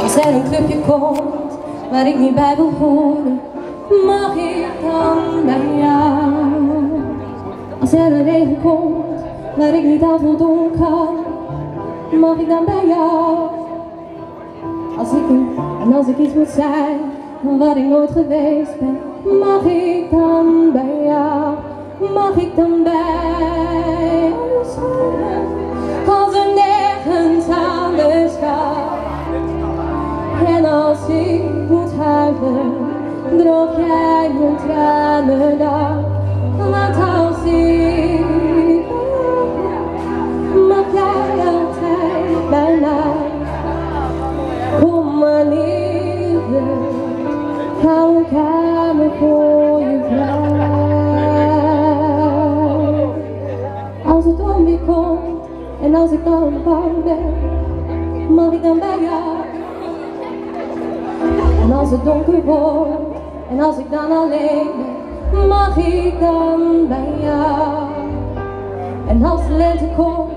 Als er een clubje komt waar ik niet bij wil horen, mag ik dan bij jou? Als er een regen komt waar ik niet aan voldoen kan, mag ik dan bij jou? Als ik iets moet zijn wat ik nooit geweest ben, mag ik dan bij jou? Mag ik dan bij jou zijn? Als er nergens anders kan. En als ik moet huilen, droog jij mijn tranen dan. Want als ik mag jij altijd bij mij. Kom wanneer je wilt, hou ik aan me voor je vrij. Als het onweer komt en als ik dan bang ben, mag ik dan bij jou? En als het donker wordt en als ik dan alleen ben, mag ik dan bij jou? En als de lente komt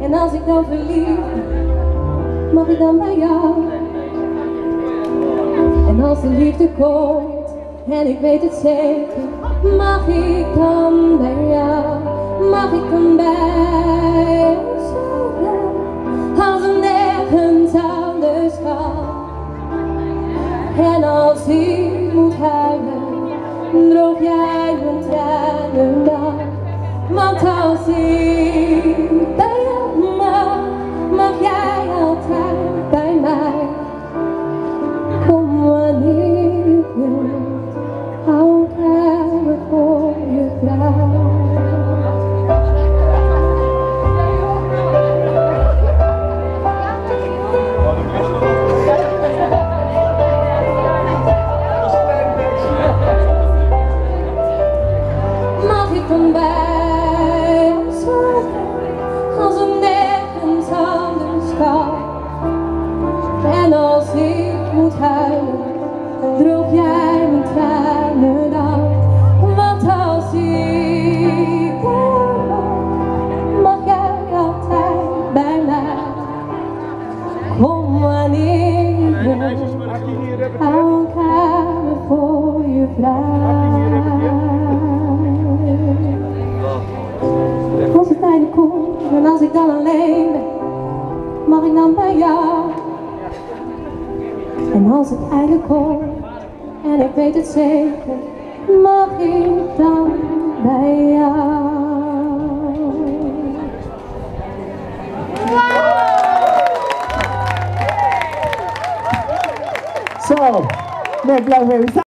en als ik dan verliefd ben, mag ik dan bij jou? En als de liefde komt en ik weet het zeker, mag ik dan bij jou? Mag ik dan bij jou zijn? Als er nergens anders kan. En als ik moet huilen, droog jij mijn tranen dan. Want als ik bij jou mag jij altijd bij mij. Kom wanneer je wilt, hou ik aan me voor je vrij. Van bij jou zijn, als er nergens anders kan. En als ik moet huilen, droog jij mijn tranen dan. Want als ik mag jij altijd bij mij. Kom wanneer je wilt, hou ik aan me voor je vrij. Als het einde komt en als ik dan alleen ben, mag ik dan bij jou? En als het einde komt en ik weet het zeker, mag ik dan bij jou? Zo, nee, blijf even staan.